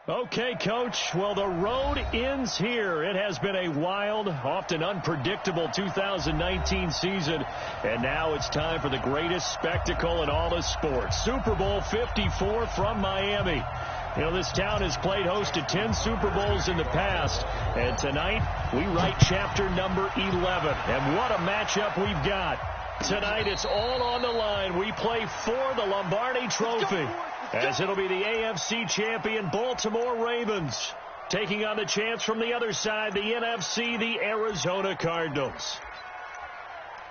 Okay, Coach. Well, the road ends here. It has been a wild, often unpredictable 2019 season. And now it's time for the greatest spectacle in all of sports. Super Bowl 54 from Miami. You know, this town has played host to 10 Super Bowls in the past. And tonight, we write chapter number 11. And what a matchup we've got. Tonight, it's all on the line. We play for the Lombardi Trophy, as it'll be the AFC champion Baltimore Ravens taking on the chance from the other side, the NFC, the Arizona Cardinals.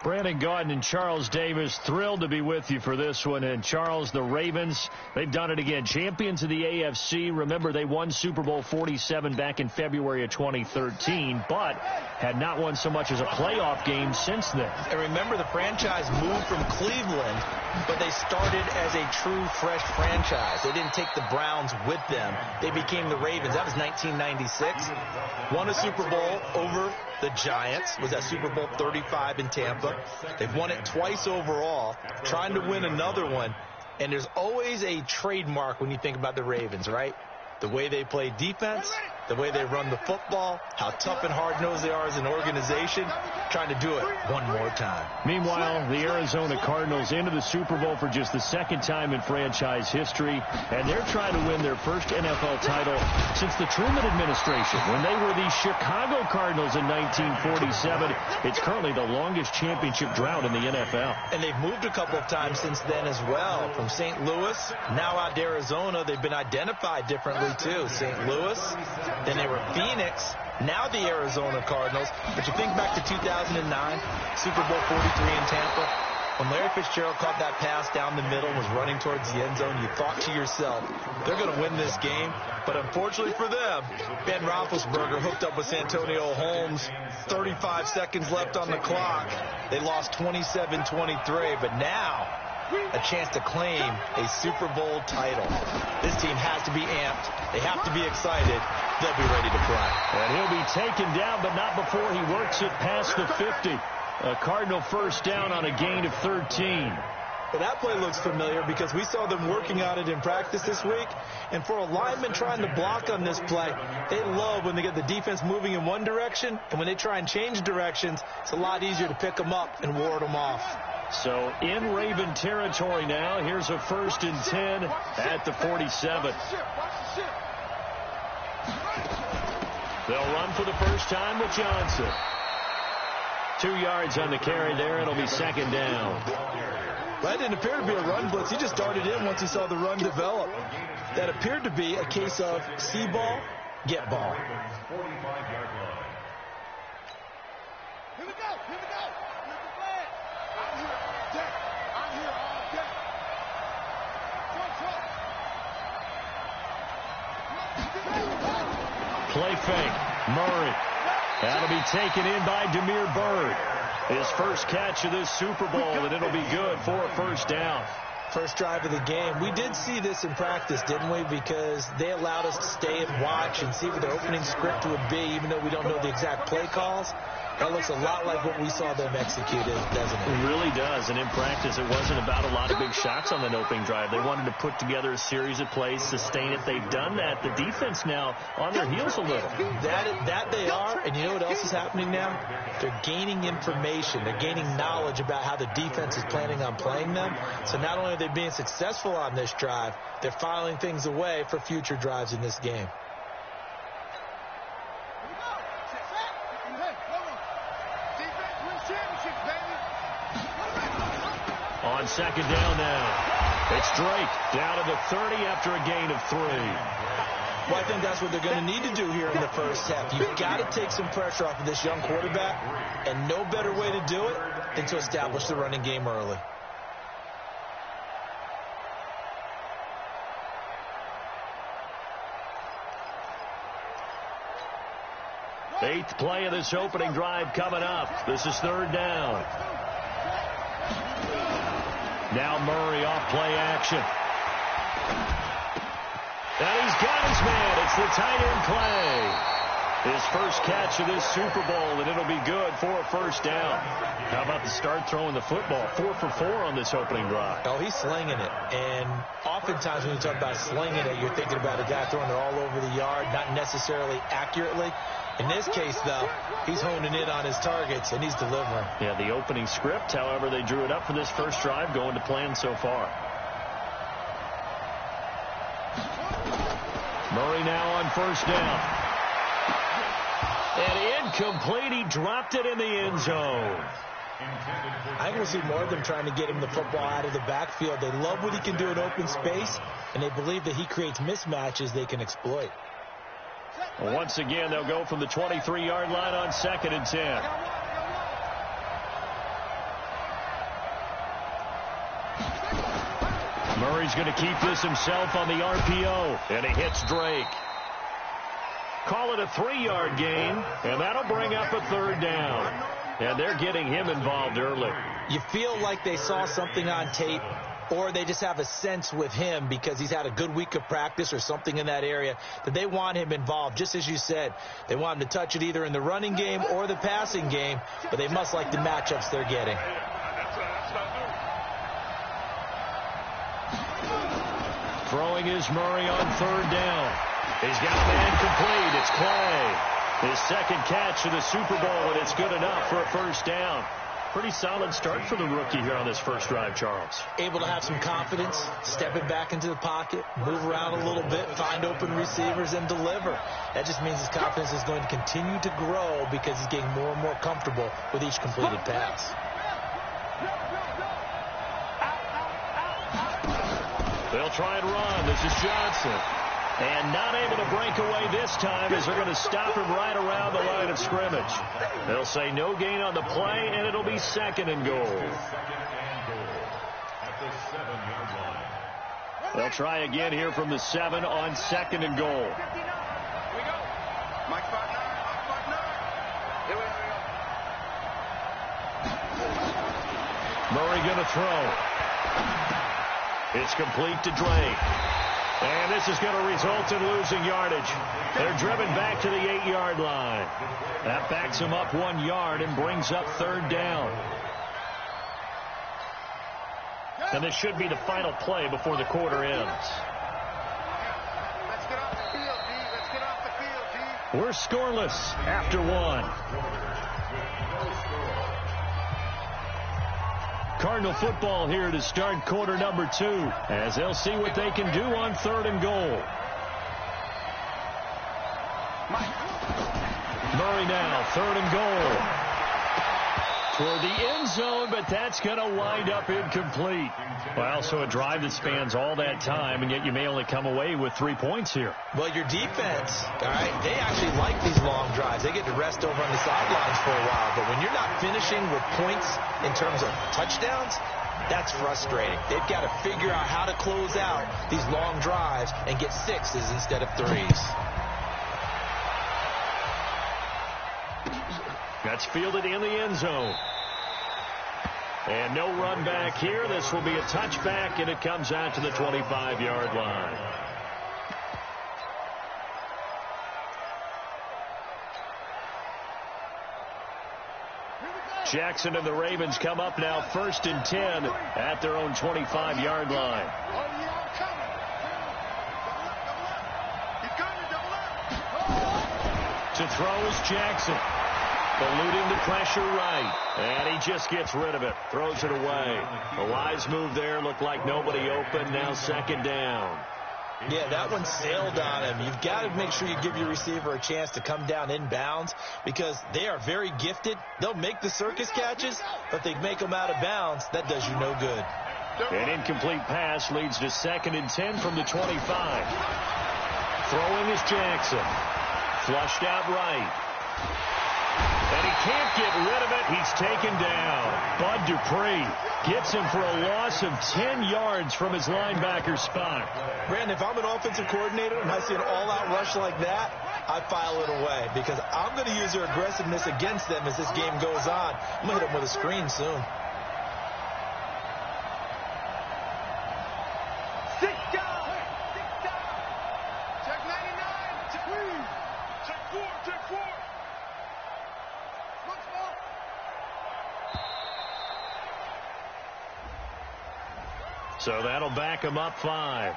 Brandon Gaudin and Charles Davis, thrilled to be with you for this one. And Charles, the Ravens, they've done it again. Champions of the AFC. Remember, they won Super Bowl 47 back in February of 2013, but had not won so much as a playoff game since then. And remember, the franchise moved from Cleveland, but they started as a true fresh franchise. They didn't take the Browns with them. They became the Ravens. That was 1996. Won a Super Bowl over the Giants. Was that Super Bowl 35 in Tampa. They've won it twice overall, trying to win another one. And there's always a trademark when you think about the Ravens, right? The way they play defense, the way they run the football, how tough and hard-nosed they are as an organization, trying to do it one more time. Meanwhile, the Arizona Cardinals into the Super Bowl for just the second time in franchise history, and they're trying to win their first NFL title since the Truman administration, when they were the Chicago Cardinals in 1947. It's currently the longest championship drought in the NFL. And they've moved a couple of times since then as well, from St. Louis, now out to Arizona. They've been identified differently too. St. Louis, then they were Phoenix, now the Arizona Cardinals. But you think back to 2009, Super Bowl 43 in Tampa, when Larry Fitzgerald caught that pass down the middle and was running towards the end zone, you thought to yourself, they're going to win this game. But unfortunately for them, Ben Roethlisberger hooked up with Santonio Holmes, 35 seconds left on the clock. They lost 27-23, but now a chance to claim a Super Bowl title. This team has to be amped. They have to be excited. They'll be ready to play. And he'll be taken down, but not before he works it past the 50. A Cardinal first down on a gain of 13. Well, that play looks familiar because we saw them working on it in practice this week. And for a lineman trying to block on this play, they love when they get the defense moving in one direction. And when they try and change directions, it's a lot easier to pick them up and ward them off. So in Raven territory now. Here's a 1st and 10 at the 47. They'll run for the first time with Johnson. 2 yards on the carry there. It'll be second down. That didn't appear to be a run blitz. He just darted in once he saw the run develop. That appeared to be a case of see ball, get ball. Here we go. Here's the play. I'm here all day. Play fake. Murray. That'll be taken in by Damiere Byrd. His first catch of this Super Bowl, and it'll be good for a first down. First drive of the game. We did see this in practice, didn't we? Because they allowed us to stay and watch and see what their opening script would be, even though we don't know the exact play calls. That looks a lot like what we saw them execute, doesn't it? It really does. And in practice, it wasn't about a lot of big shots on that opening drive. They wanted to put together a series of plays, sustain it. They've done that. The defense now on their heels a little. That they are. And you know what else is happening now? They're gaining information. They're gaining knowledge about how the defense is planning on playing them. So not only are they being successful on this drive, they're filing things away for future drives in this game. On second down now. It's Drake down to the 30 after a gain of 3. Well, I think that's what they're going to need to do here in the first half. You've got to take some pressure off of this young quarterback, and no better way to do it than to establish the running game early. Eighth play of this opening drive coming up. This is third down. Now Murray off play action. And he's got his man. It's the tight end play. His first catch of this Super Bowl, and it'll be good for a first down. How about the start throwing the football? 4 for 4 on this opening drive. Oh, he's slinging it. And oftentimes when you talk about slinging it, you're thinking about a guy throwing it all over the yard, not necessarily accurately. In this case, though, he's honing in on his targets, and he's delivering. Yeah, the opening script, however, they drew it up for this first drive, going to plan so far. Murray now on first down. And incomplete. He dropped it in the end zone. I can see more of them trying to get him the football out of the backfield. They love what he can do in open space, and they believe that he creates mismatches they can exploit. Once again, they'll go from the 23-yard line on 2nd and 10. Murray's going to keep this himself on the RPO, and he hits Drake. Call it a 3-yard gain, and that'll bring up a 3rd down. And they're getting him involved early. You feel like they saw something on tape, or they just have a sense with him because he's had a good week of practice or something in that area that they want him involved. Just as you said, they want him to touch it either in the running game or the passing game, but they must like the matchups they're getting. Throwing is Murray on 3rd down. He's got a man complete. It's Clay. His second catch of the Super Bowl, and it's good enough for a first down. Pretty solid start for the rookie here on this first drive, Charles. Able to have some confidence, stepping back into the pocket, move around a little bit, find open receivers, and deliver. That just means his confidence is going to continue to grow because he's getting more and more comfortable with each completed pass. They'll try and run. This is Johnson. And not able to break away this time as they're going to stop him right around the line of scrimmage. They'll say no gain on the play, and it'll be 2nd and goal. They'll try again here from the 7 on 2nd and goal. Murray going to throw. It's complete to Drake. And this is going to result in losing yardage. They're driven back to the 8-yard line. That backs them up 1 yard and brings up 3rd down. And this should be the final play before the quarter ends. Let's get off the field, D. Let's get off the field, D. We're scoreless after 1. Cardinal football here to start quarter number 2 as they'll see what they can do on 3rd and goal. Murray now, 3rd and goal. Toward the end zone, but that's going to wind up incomplete. Well, so a drive that spans all that time, and yet you may only come away with 3 points here. Well, your defense, all right, they actually like these long drives. They get to rest over on the sidelines for a while, but when you're not finishing with points in terms of touchdowns, that's frustrating. They've got to figure out how to close out these long drives and get 6s instead of 3s. That's fielded in the end zone. And no run back here. This will be a touchback, and it comes out to the 25-yard line. Jackson and the Ravens come up now 1st and 10 at their own 25-yard line. To throw is Jackson. Eluding the pressure right. And he just gets rid of it. Throws it away. A wise move there. Looked like nobody open. Now 2nd down. Yeah, that one sailed on him. You've got to make sure you give your receiver a chance to come down inbounds because they are very gifted. They'll make the circus catches, but they make them out of bounds. That does you no good. An incomplete pass leads to 2nd and 10 from the 25. Throwing is Jackson. Flushed out right. And he can't get rid of it. He's taken down. Bud Dupree gets him for a loss of 10 yards from his linebacker spot. Brandon, if I'm an offensive coordinator and I see an all-out rush like that, I file it away because I'm going to use their aggressiveness against them as this game goes on. I'm going to hit them with a screen soon. Check 99. Check 4. Check 4. So that'll back them up 5.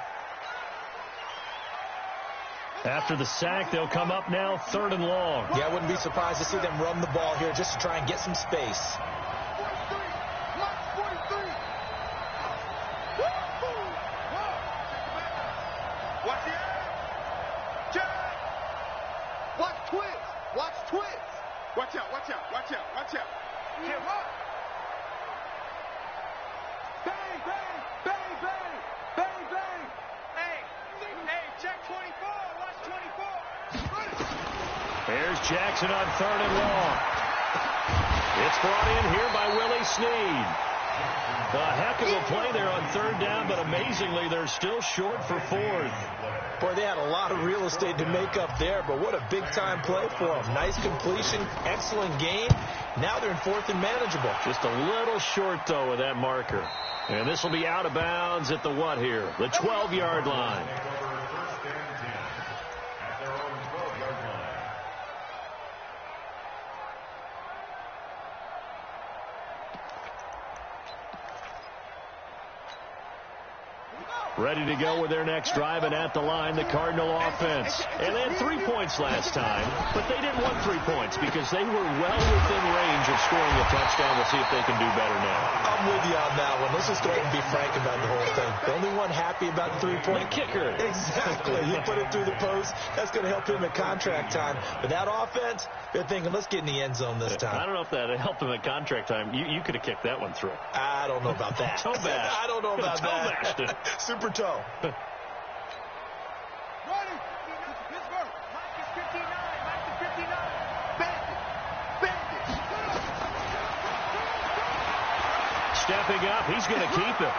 After the sack, they'll come up now 3rd and long. Yeah, I wouldn't be surprised to see them run the ball here just to try and get some space. Watch twins. Watch twins. Watch out, watch out, watch out, watch out. Get what? Bang, bang, bang, bang, bang, bang. Hey, check 24. Watch 24. There's Jackson on 3rd and long. It's brought in here by Willie Snead. A heck of a play there on 3rd down, but amazingly, they're still short for 4th. Boy, they had a lot of real estate to make up there, but what a big-time play for them. Nice completion, excellent game. Now they're in 4th and manageable. Just a little short, though, of that marker. And this will be out of bounds at the what here? The 12-yard line. Ready to go with their next drive, and at the line, the Cardinal offense. And they had 3 points last time, but they didn't want 3 points because they were well within range of scoring a touchdown. We'll see if they can do better now. I'm with you on that one. Let's just go ahead and be frank about the whole thing. The only one happy about the 3-point kicker. Exactly. He put it through the post. That's going to help him at contract time. But that offense, they're thinking, let's get in the end zone this time. I don't know if that helped him at contract time. You could have kicked that one through. I don't know about that. Toe bash. I don't know about that. Super toe. Ready? Pittsburgh. Mike is 59. Mike is 59. Bandit. Bandit. Stepping up. He's going to keep it.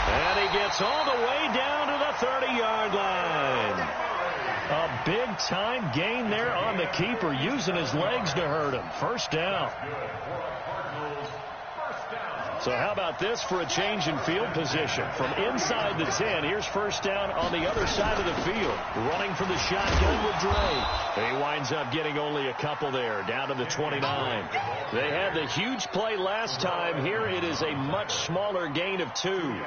And he gets all the way down to the 30-yard line. A big-time gain there on the keeper, using his legs to hurt him. 1st down. So how about this for a change in field position? From inside the 10, here's 1st down on the other side of the field. Running from the shotgun with Dre. He winds up getting only a couple there, down to the 29. They had the huge play last time. Here it is a much smaller gain of 2.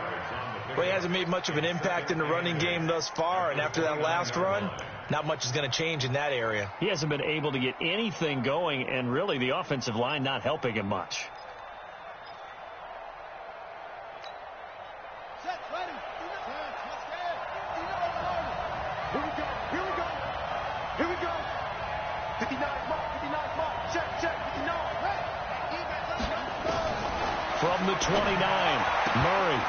Well, he hasn't made much of an impact in the running game thus far, and after that last run, not much is going to change in that area. He hasn't been able to get anything going, and really the offensive line not helping him much. Set, ready. Here we go. Here we go. Here we go. 59 mark. 59 mark. Check, check. 59. From the 29, Murray.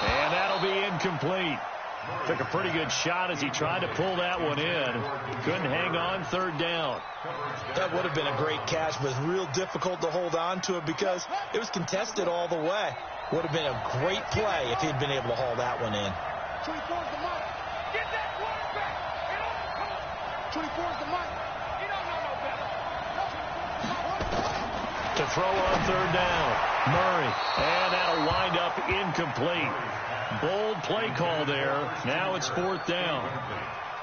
And that'll be incomplete. Took a pretty good shot as he tried to pull that one in. Couldn't hang on 3rd down. That would have been a great catch, but real difficult to hold on to it because it was contested all the way. Would have been a great play if he'd been able to haul that one in. 24 is the mic. Get that quarterback. Get on, come on. 24 is the mic. You don't know no better. To throw on 3rd down, Murray. And that'll wind up incomplete. Bold play call there. Now it's 4th down.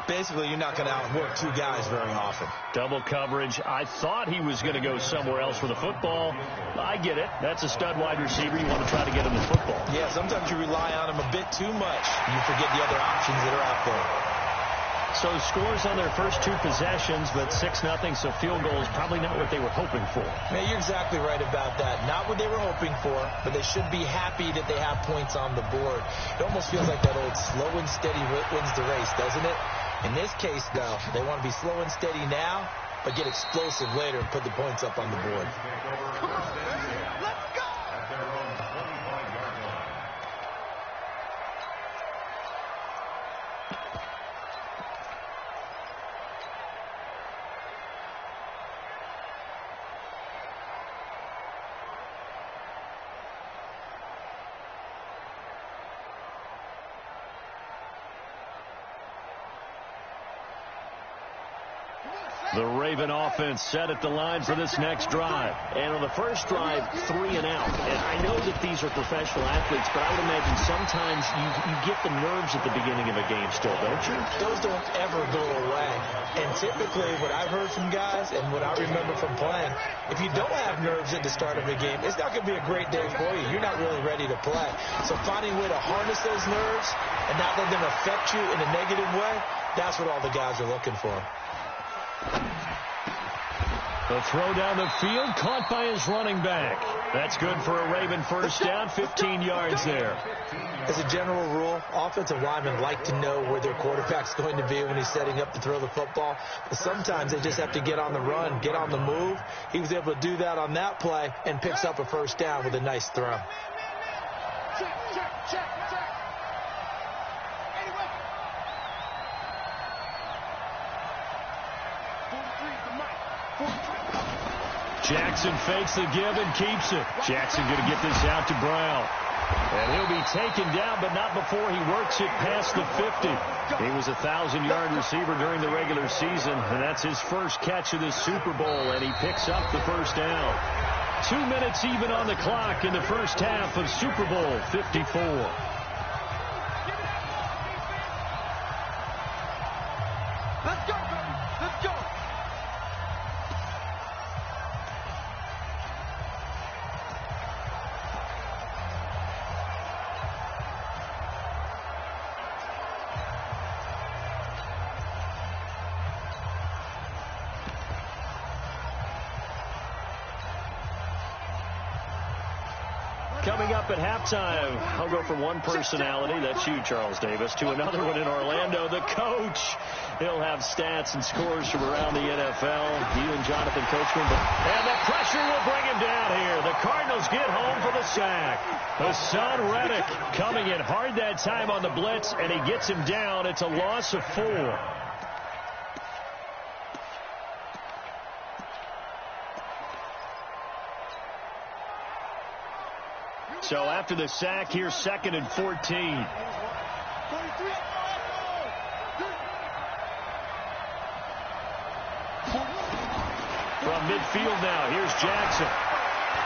Basically, you're not going to outwork 2 guys very often. Double coverage. I thought he was going to go somewhere else with the football. I get it. That's a stud wide receiver. You want to try to get him the football. Yeah, sometimes you rely on him a bit too much. You forget the other options that are out there. So scores on their first 2 possessions, but 6-0, so field goal is probably not what they were hoping for. Yeah, you're exactly right about that. Not what they were hoping for, but they should be happy that they have points on the board. It almost feels like that old slow and steady wins the race, doesn't it? In this case, though, they want to be slow and steady now, but get explosive later and put the points up on the board. Come on, man. Let's go. The Raven offense set at the line for this next drive. And on the first drive, 3 and out. And I know that these are professional athletes, but I would imagine sometimes you get the nerves at the beginning of a game still, don't you? Those don't ever go away. And typically what I've heard from guys and what I remember from playing, if you don't have nerves at the start of a game, it's not going to be a great day for you. You're not really ready to play. So finding a way to harness those nerves and not let them affect you in a negative way, that's what all the guys are looking for. The throw down the field, caught by his running back. That's good for a Raven first down, 15 yards there. As a general rule, offensive linemen like to know where their quarterback's going to be when he's setting up to throw the football. But sometimes they just have to get on the run, get on the move. He was able to do that on that play and picks up a first down with a nice throw. Jackson fakes the give and keeps it. Jackson going to get this out to Brown. And he'll be taken down, but not before he works it past the 50. He was a 1,000-yard receiver during the regular season, and that's his first catch of this Super Bowl, and he picks up the first down. 2 minutes even on the clock in the first half of Super Bowl 54. Let's go, baby. Let's go. Coming up at halftime, I'll go from one personality, that's you, Charles Davis, to another one in Orlando, the coach. He'll have stats and scores from around the NFL. You and Jonathan Coachman. And the pressure will bring him down here. The Cardinals get home for the sack. Hassan Reddick coming in hard that time on the blitz, and he gets him down. It's a loss of 4. So after the sack, here's 2nd and 14. From midfield now, here's Jackson.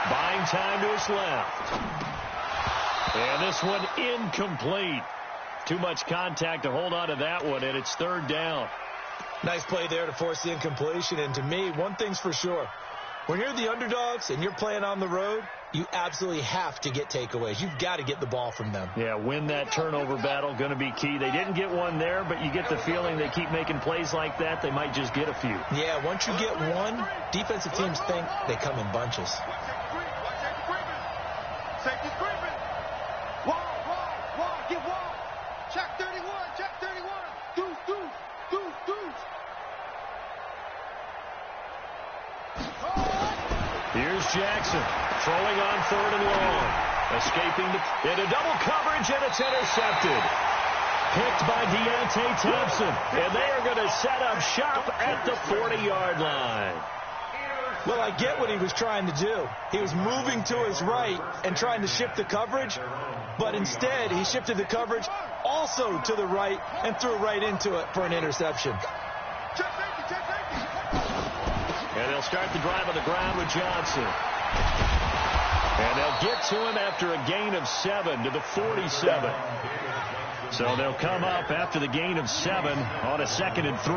Buying time to his left. And this one incomplete. Too much contact to hold on to that one, and it's 3rd down. Nice play there to force the incompletion. And to me, one thing's for sure. When you're the underdogs and you're playing on the road, you absolutely have to get takeaways. You've got to get the ball from them. Yeah, win that turnover battle, going to be key. They didn't get one there, but you get the feeling they keep making plays like that, they might just get a few. Yeah, once you get one, defensive teams think they come in bunches. Safety's creeping. Wall, get wall. Check 31, check 31. Deuce. Here's Jackson, throwing on 3rd and long. Escaping into double coverage, and it's intercepted. Picked by Deontay Thompson, and they are going to set up shop at the 40-yard line. Well, I get what he was trying to do. He was moving to his right and trying to shift the coverage, but instead he shifted the coverage also to the right and threw right into it for an interception. Check safety. And they'll start the drive on the ground with Johnson. And they'll get to him after a gain of 7 to the 47. So they'll come up after the gain of 7 on a 2nd and 3.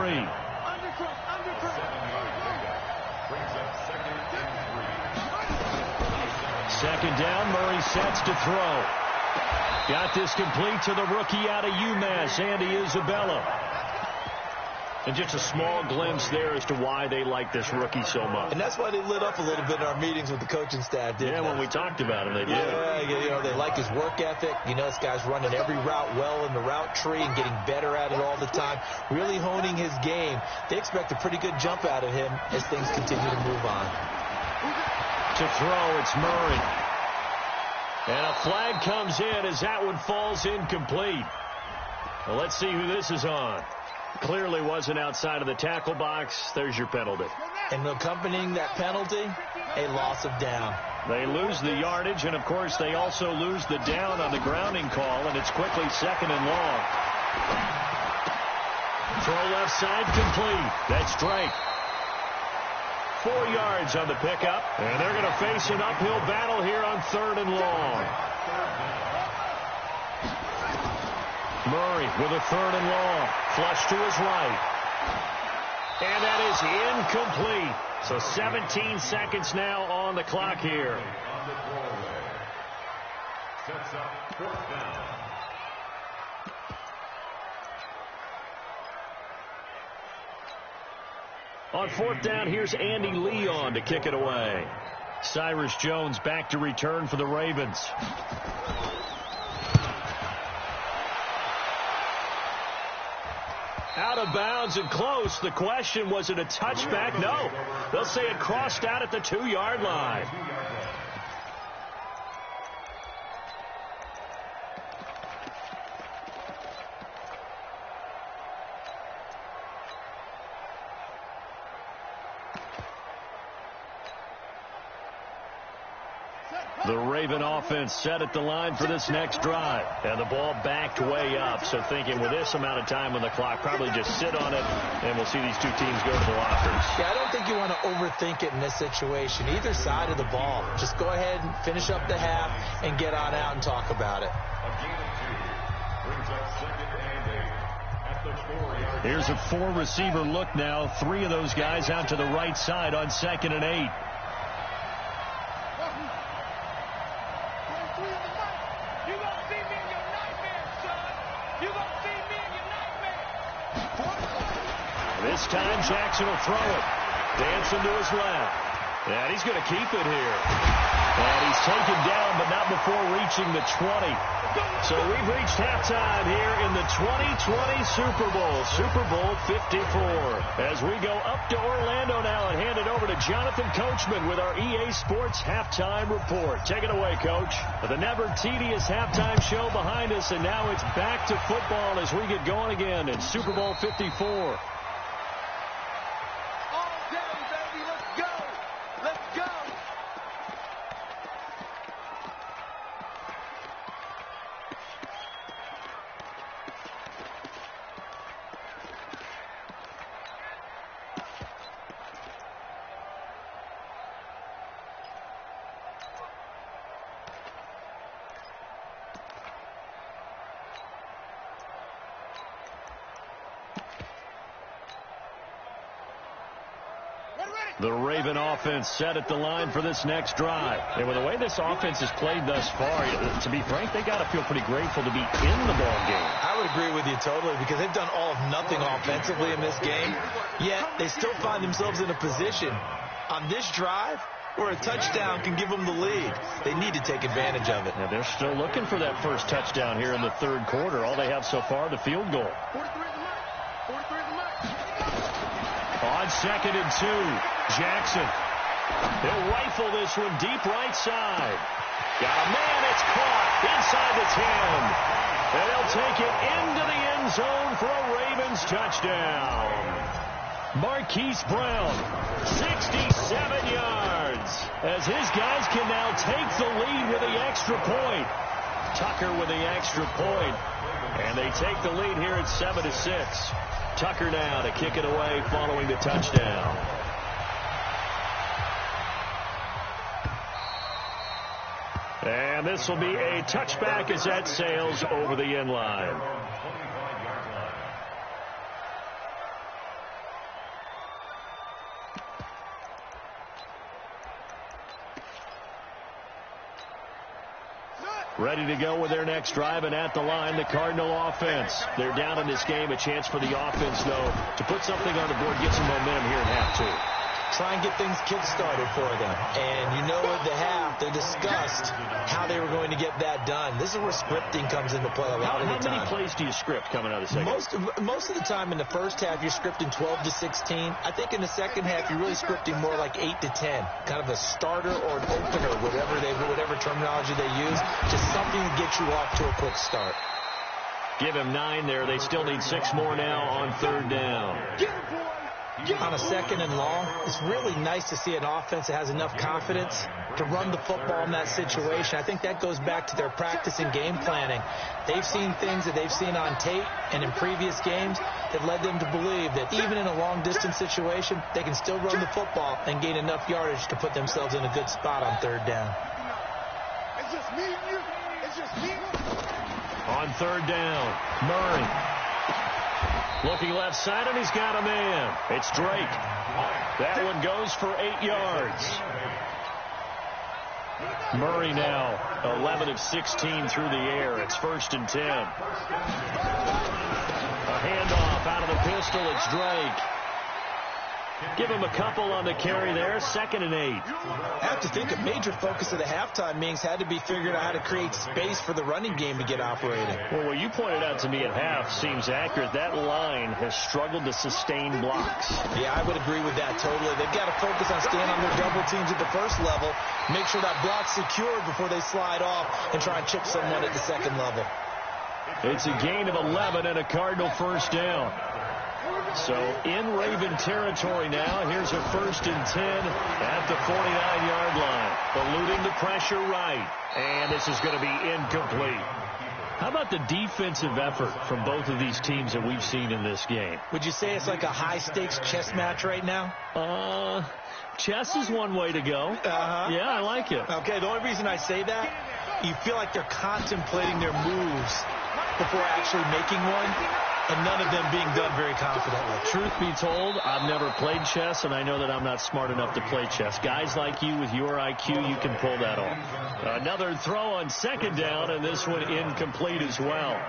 Second down, Murray sets to throw. Got this complete to the rookie out of UMass, Andy Isabella. And just a small glimpse there as to why they like this rookie so much. And that's why they lit up a little bit in our meetings with the coaching staff, didn't they? When we talked about him, they did. Yeah, they like his work ethic. This guy's running every route well in the route tree and getting better at it all the time, really honing his game. They expect a pretty good jump out of him as things continue to move on. To throw, it's Murray. And a flag comes in as that one falls incomplete. Well, let's see who this is on. Clearly wasn't outside of the tackle box. There's your penalty. And accompanying that penalty, a loss of down. They lose the yardage, and, of course, they also lose the down on the grounding call, and it's quickly 2nd and long. Throw left side complete. That's Drake. 4 yards on the pickup, and they're going to face an uphill battle here on 3rd and long. Murray with a 3rd and long. Flush to his right. And that is incomplete. So 17 seconds now on the clock here. Sets up fourth down. On fourth down, here's Andy Leon to kick it away. Cyrus Jones back to return for the Ravens. Out of bounds and close. The question, was it a touchback? No. They'll say it crossed out at the 2-yard line. The Raven offense set at the line for this next drive. And the ball backed way up. So thinking with this amount of time on the clock, probably just sit on it, and we'll see these two teams go to the lockers. Yeah, I don't think you want to overthink it in this situation. Either side of the ball. Just go ahead and finish up the half and get on out and talk about it. Here's a 4-receiver look now. 3 of those guys out to the right side on 2nd and 8. This time Jackson will throw it. Dancing to his left. And he's going to keep it here. And he's taken down, but not before reaching the 20. So we've reached halftime here in the 2020 Super Bowl. Super Bowl 54. As we go up to Orlando now and hand it over to Jonathan Coachman with our EA Sports Halftime Report. Take it away, Coach. The never tedious halftime show behind us, and now it's back to football as we get going again in Super Bowl 54. The Raven offense set at the line for this next drive. And with the way this offense has played thus far, to be frank, they got to feel pretty grateful to be in the ball game. I would agree with you totally, because they've done all of nothing offensively in this game, yet they still find themselves in a position on this drive where a touchdown can give them the lead. They need to take advantage of it. Now they're still looking for that first touchdown here in the third quarter. All they have so far, the field goal. On 2nd and 2. Jackson. He'll rifle this one deep right side. Got a man. It's caught inside the 10. And they'll take it into the end zone for a Ravens touchdown. Marquise Brown, 67 yards. As his guys can now take the lead with the extra point. Tucker with the extra point. And they take the lead here at 7-6. Tucker now to kick it away following the touchdown. And this will be a touchback as that sails over the end line. Ready to go with their next drive, and at the line, the Cardinal offense. They're down in this game. A chance for the offense, though, to put something on the board, get some momentum here in half two. Try and get things kick-started for them. And you know at the half, they discussed how they were going to get that done. This is where scripting comes into play a lot of the time. How many plays do you script coming out of the second? Most of the time in the first half, you're scripting 12 to 16. I think in the second half, you're really scripting more like 8 to 10. Kind of a starter or an opener, whatever terminology they use. Just something to get you off to a quick start. Give him 9 there. They still need 6 more now on third down. On a 2nd and long, it's really nice to see an offense that has enough confidence to run the football in that situation. I think that goes back to their practice and game planning. They've seen things that they've seen on tape and in previous games that led them to believe that even in a long-distance situation, they can still run the football and gain enough yardage to put themselves in a good spot on third down. It's just me and you. It's just me. On third down, Murray. Looking left side, and he's got a man. It's Drake. That one goes for 8 yards. Murray now 11 of 16 through the air. It's 1st and 10. A handoff out of the pistol. It's Drake. Give him a couple on the carry there. 2nd and 8. I have to think a major focus of the halftime meetings had to be figuring out how to create space for the running game to get operating. Well, what you pointed out to me at half seems accurate. That line has struggled to sustain blocks. Yeah, I would agree with that totally. They've got to focus on staying on their double teams at the first level, make sure that block's secured before they slide off and try and chip someone at the second level. It's a gain of 11 and a Cardinal first down. So in Raven territory now. Here's a 1st and 10 at the 49-yard line. Eluding the pressure right. And this is going to be incomplete. How about the defensive effort from both of these teams that we've seen in this game? Would you say it's like a high-stakes chess match right now? Chess is one way to go. Yeah, I like it. Okay, the only reason I say that, you feel like they're contemplating their moves before actually making one, and none of them being done very confidently. Truth be told, I've never played chess, and I know that I'm not smart enough to play chess. Guys like you with your IQ, you can pull that off. Another throw on 2nd down, and this one incomplete as well.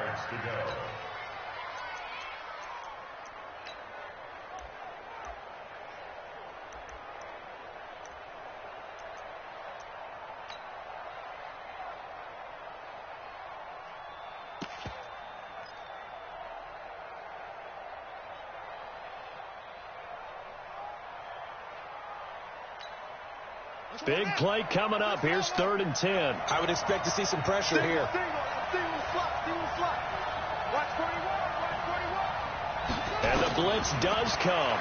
Big play coming up. Here's 3rd and 10. I would expect to see some pressure here. And the blitz does come.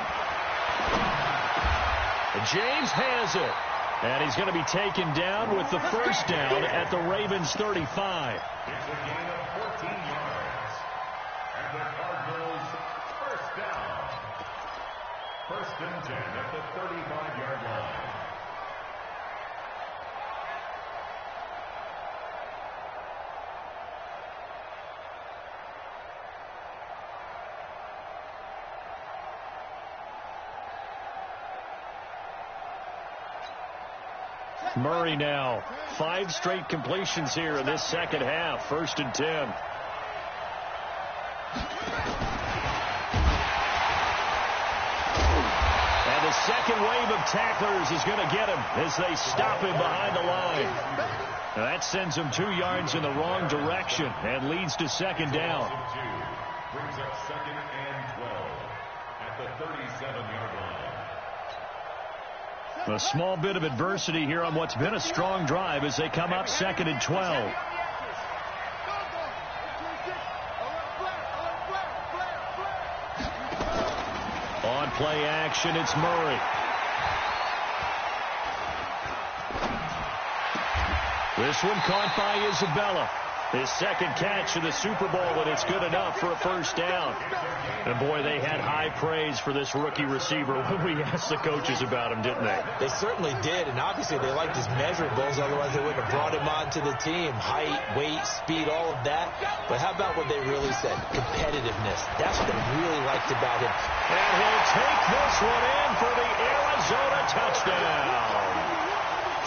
James has it. And he's going to be taken down with the first down at the Ravens 35. It's a gain of 14 yards. And the Cardinals first down. 1st and 10 at the 35-yard line. Murray now 5 straight completions here in this second half. 1st and 10. And the second wave of tacklers is going to get him as they stop him behind the line. Now that sends him 2 yards in the wrong direction and leads to 2nd down. Brings up 2nd and 12 at the 37-yard line. A small bit of adversity here on what's been a strong drive as they come up 2nd and 12. On play action, it's Murray. This one caught by Isabella. His 2nd catch in the Super Bowl, and it's good enough for a first down. And, boy, they had high praise for this rookie receiver when we asked the coaches about him, didn't they? They certainly did, and obviously they liked his measurables. Otherwise, they wouldn't have brought him onto the team. Height, weight, speed, all of that. But how about what they really said? Competitiveness. That's what they really liked about him. And he'll take this one in for the Arizona touchdown.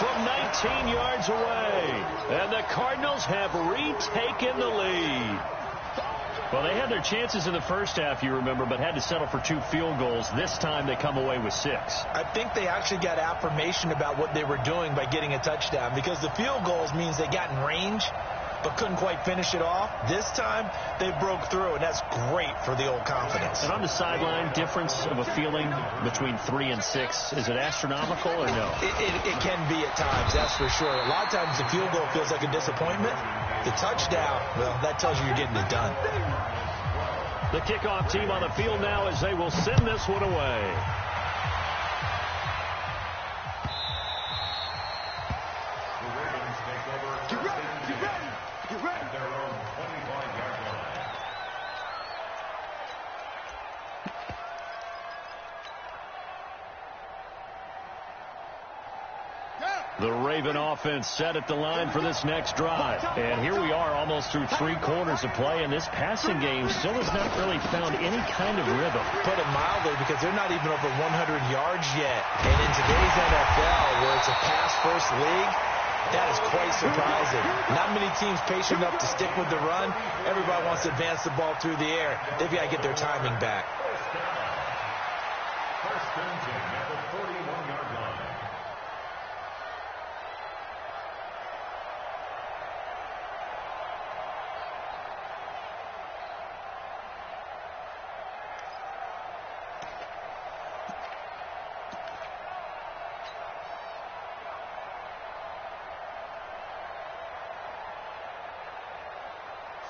From 19 yards away. And the Cardinals have retaken the lead. Well, they had their chances in the first half, you remember, but had to settle for 2 field goals. This time they come away with 6. I think they actually got affirmation about what they were doing by getting a touchdown, because the field goals means they got in range but couldn't quite finish it off. This time they broke through, and that's great for the old confidence. And on the sideline, difference of a feeling between 3 and 6, is it astronomical or no? It can be at times, that's for sure. A lot of times the field goal feels like a disappointment. The touchdown, well, that tells you you're getting it done. The kickoff team on the field now as they will send this one away. The Ravens take over. Get ready. At their own 25-yard line. The Raven offense set at the line for this next drive. And here we are almost through 3 quarters of play, and this passing game still has not really found any kind of rhythm. Put it mildly, because they're not even over 100 yards yet. And in today's NFL, where it's a pass-first league, that is quite surprising. Not many teams patient enough to stick with the run. Everybody wants to advance the ball through the air. They've got to get their timing back. First and 10 at the 41-yard line.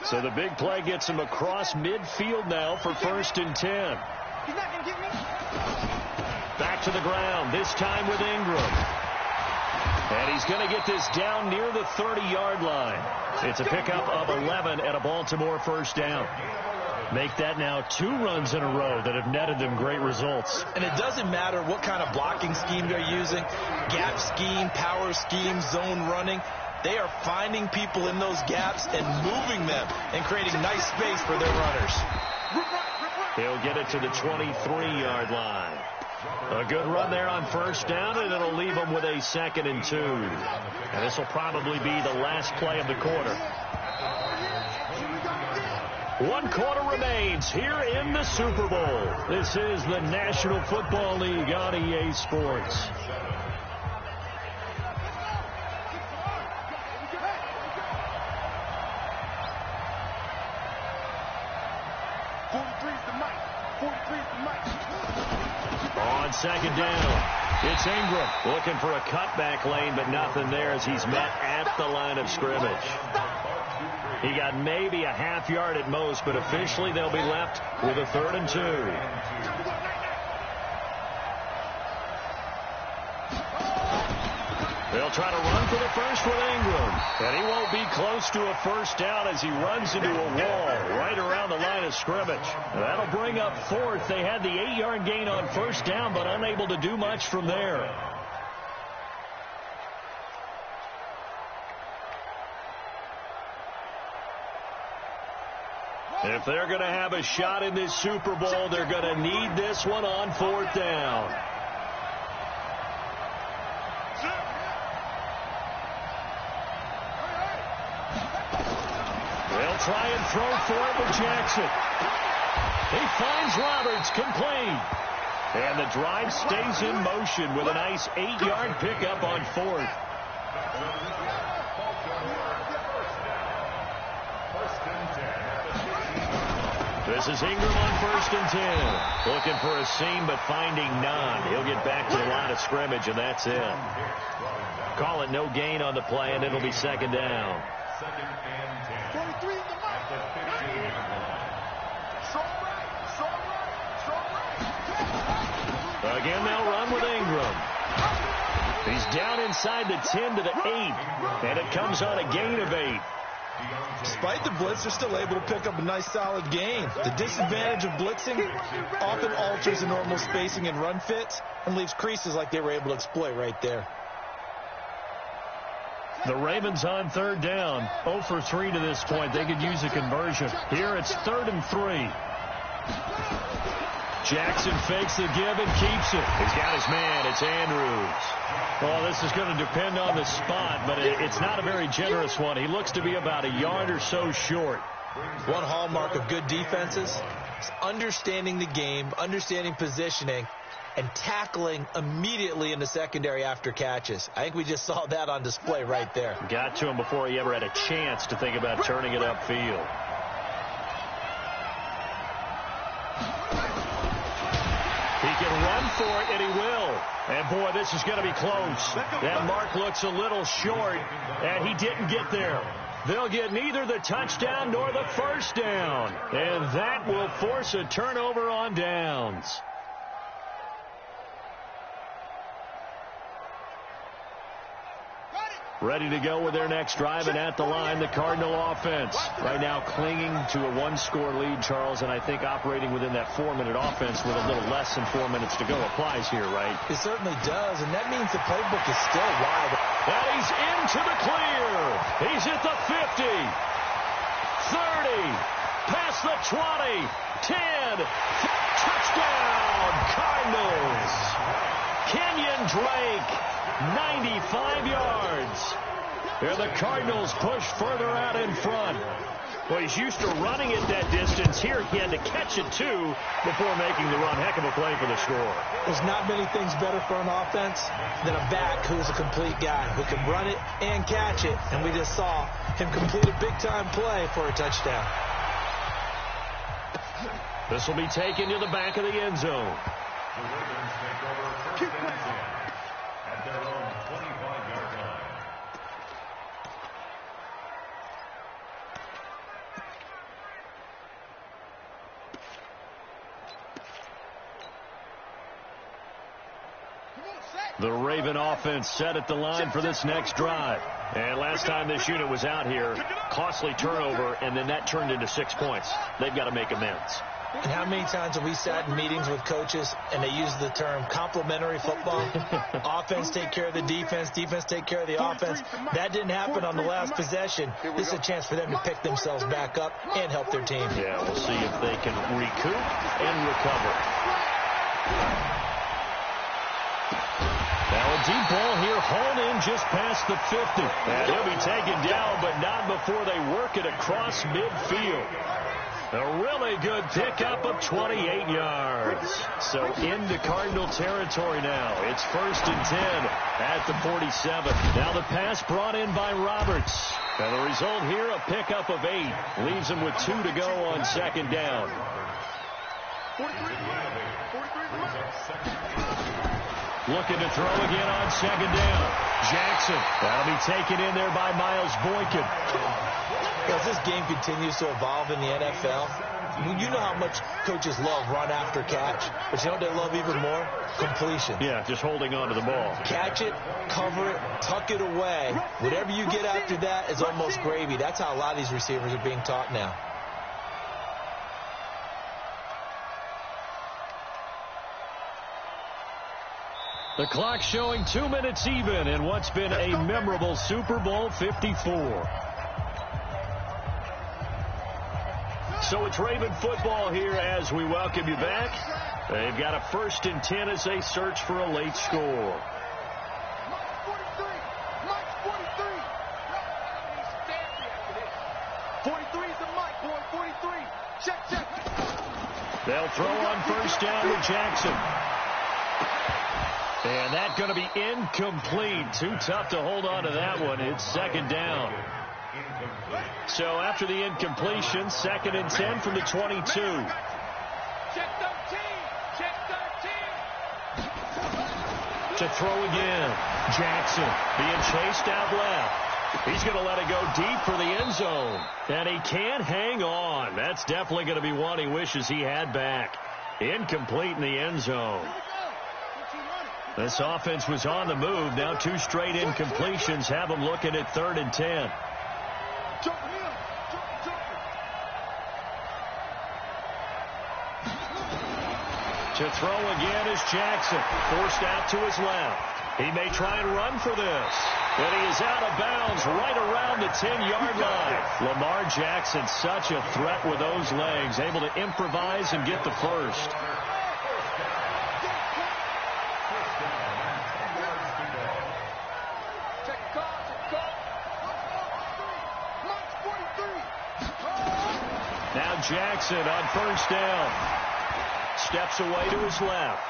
So the big play gets him across midfield now for first and 10. He's not going to get me. Back to the ground, this time with Ingram. And he's going to get this down near the 30-yard line. It's a pickup of 11 and a Baltimore first down. Make that now 2 runs in a row that have netted them great results. And it doesn't matter what kind of blocking scheme they're using, gap scheme, power scheme, zone running. They are finding people in those gaps and moving them and creating nice space for their runners. He'll get it to the 23-yard line. A good run there on first down, and it'll leave them with a 2nd and 2. And this will probably be the last play of the quarter. 1 quarter remains here in the Super Bowl. This is the National Football League on EA Sports. On second down, it's Ingram looking for a cutback lane, but nothing there as he's met at the line of scrimmage. He got maybe a half yard at most, but officially they'll be left with a 3rd and 2. They'll try to run for the first with Ingram. And he won't be close to a first down as he runs into a wall right around the line of scrimmage. That'll bring up 4th. They had the 8-yard gain on first down, but unable to do much from there. If they're going to have a shot in this Super Bowl, they're going to need this one on 4th down. They'll try and throw for it with Jackson. He finds Roberts complete. And the drive stays in motion with a nice 8-yard pickup on 4th. This is Ingram on first and 10. Looking for a seam, but finding none. He'll get back to the line of scrimmage, and that's it. Call it no gain on the play, and it'll be 2nd down. 2nd and 10. 23 at the 15-yard line. Again, they'll run with Ingram. He's down inside the 10 to the 8, and it comes on a gain of 8. Despite the blitz, they're still able to pick up a nice solid gain. The disadvantage of blitzing often alters the normal spacing and run fits and leaves creases like they were able to exploit right there. The Ravens on 3rd down. 0 for 3 to this point. They could use a conversion. Here it's 3rd and 3. Jackson fakes the give and keeps it. He's got his man. It's Andrews. Well, this is going to depend on the spot, but it's not a very generous one. He looks to be about a yard or so short. One hallmark of good defenses is understanding the game, understanding positioning, and tackling immediately in the secondary after catches. I think we just saw that on display right there. Got to him before he ever had a chance to think about turning it upfield. He can run for it, and he will. And, boy, this is going to be close. That mark looks a little short, and he didn't get there. They'll get neither the touchdown nor the first down. And that will force a turnover on downs. Ready to go with their next drive, and at the line, the Cardinal offense. Right now clinging to a one-score lead, Charles, and I think operating within that 4-minute offense with a little less than 4 minutes to go applies here, right? It certainly does, and that means the playbook is still wide. And he's into the clear. He's at the 50, 30, past the 20, 10, touchdown, Cardinals. Kenyon Drake, 95 yards. And the Cardinals push further out in front. Well, he's used to running at that distance. Here he had to catch it, too, before making the run. Heck of a play for the score. There's not many things better for an offense than a back who's a complete guy, who can run it and catch it. And we just saw him complete a big-time play for a touchdown. This will be taken to the back of the end zone. The Ravens take over first and 10 at their own 25-yard line. The Raven offense set at the line for this next drive. And last time this unit was out here, costly turnover, and then that turned into 6 points. They've got to make amends. And how many times have we sat in meetings with coaches and they use the term complementary football? Offense take care of the defense, defense take care of the offense. That didn't happen on the last possession. This is a chance for them to pick themselves back up and help their team. Yeah, we'll see if they can recoup and recover. Now a deep ball here, hauled in just past the 50. And he'll be taken down, but not before they work it across midfield. A really good pickup of 28 yards. So into Cardinal territory now. It's first and 10 at the 47. Now the pass brought in by Roberts. And the result here, a pickup of 8. Leaves him with 2 to go on second down. Looking to throw again on second down. Jackson. That'll be taken in there by Miles Boykin. As this game continues to evolve in the NFL, you know how much coaches love run after catch, but you know what they love even more? Completion. Yeah, just holding on to the ball. Catch it, cover it, tuck it away. Whatever you get after that is almost gravy. That's how a lot of these receivers are being taught now. The clock showing 2 minutes even in what's been a memorable Super Bowl 54. So it's Raven football here as we welcome you back. They've got a first and 10 as they search for a late score. They'll throw on first down with Jackson. And that's going to be incomplete. Too tough to hold on to that one. It's second down. So after the incompletion, second and 10 from the 22. Check 13. Check 13. To throw again. Jackson being chased out left. He's going to let it go deep for the end zone. And he can't hang on. That's definitely going to be one he wishes he had back. Incomplete in the end zone. This offense was on the move. Now 2 straight incompletions have them looking at third and 10. To throw again is Jackson. Forced out to his left. He may try and run for this. But he is out of bounds right around the 10-yard line. Lamar Jackson, such a threat with those legs. Able to improvise and get the first. Now Jackson on first down. Steps away to his left.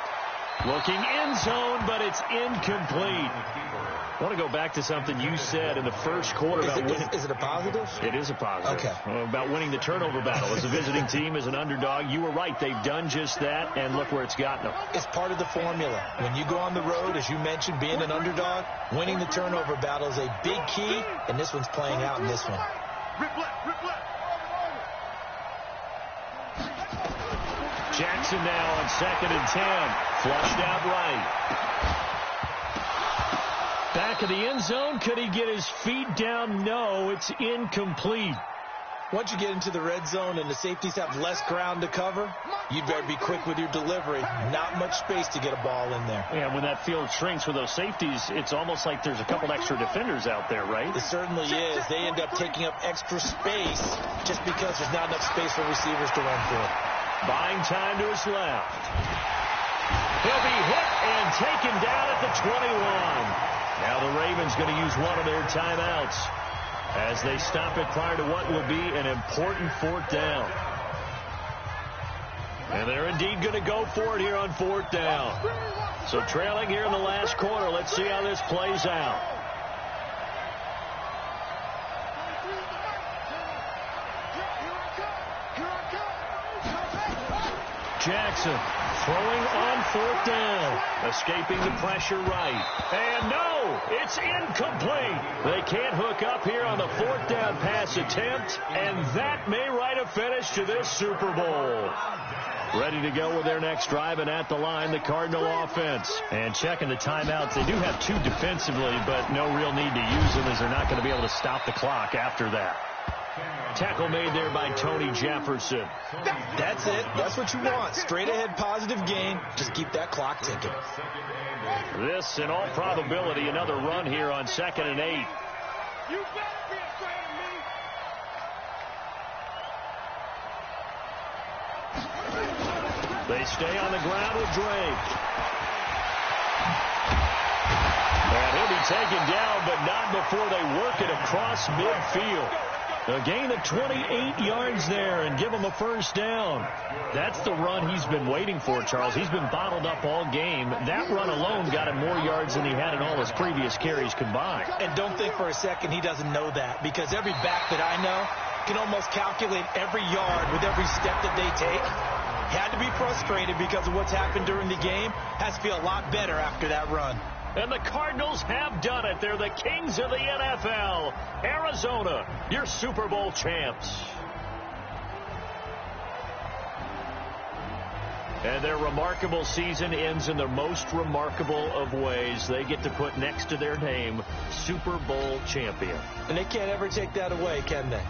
Looking end zone, but it's incomplete. I want to go back to something you said in the first quarter about winning. Is it a positive? It is a positive. Okay. About winning the turnover battle. As a visiting team, as an underdog, you were right. They've done just that, and look where it's gotten them. It's part of the formula. When you go on the road, as you mentioned, being an underdog, winning the turnover battle is a big key, and this one's playing out in this one. Jackson now on second and 10. Flushed out right. Back of the end zone. Could he get his feet down? No, it's incomplete. Once you get into the red zone and the safeties have less ground to cover, you better be quick with your delivery. Not much space to get a ball in there. Yeah, when that field shrinks with those safeties, it's almost like there's a couple extra defenders out there, right? It certainly is. They end up taking up extra space just because there's not enough space for receivers to run through. Buying time to his left. He'll be hit and taken down at the 21. Now the Ravens going to use one of their timeouts as they stop it prior to what will be an important 4th down. And they're indeed going to go for it here on 4th down. So trailing here in the last quarter. Let's see how this plays out. Jackson throwing on 4th down. Escaping the pressure right. And no, it's incomplete. They can't hook up here on the 4th down pass attempt. And that may write a finish to this Super Bowl. Ready to go with their next drive, and at the line, the Cardinal offense. And checking the timeouts. They do have 2 defensively, but no real need to use them as they're not going to be able to stop the clock after that. Tackle made there by Tony Jefferson. That's it. That's what you want. Straight ahead positive gain. Just keep that clock ticking. This, in all probability, another run here on 2nd and 8. You better be afraid of me. They stay on the ground with Drake. And he'll be taken down, but not before they work it across midfield. A gain of 28 yards there and give him a 1st down. That's the run he's been waiting for, Charles. He's been bottled up all game. That run alone got him more yards than he had in all his previous carries combined. And don't think for a second he doesn't know that, because every back that I know can almost calculate every yard with every step that they take. Had to be frustrated because of what's happened during the game. Has to feel a lot better after that run. And the Cardinals have done it. They're the kings of the NFL. Arizona, your Super Bowl champs. And their remarkable season ends in the most remarkable of ways. They get to put next to their name, Super Bowl champion. And they can't ever take that away, can they?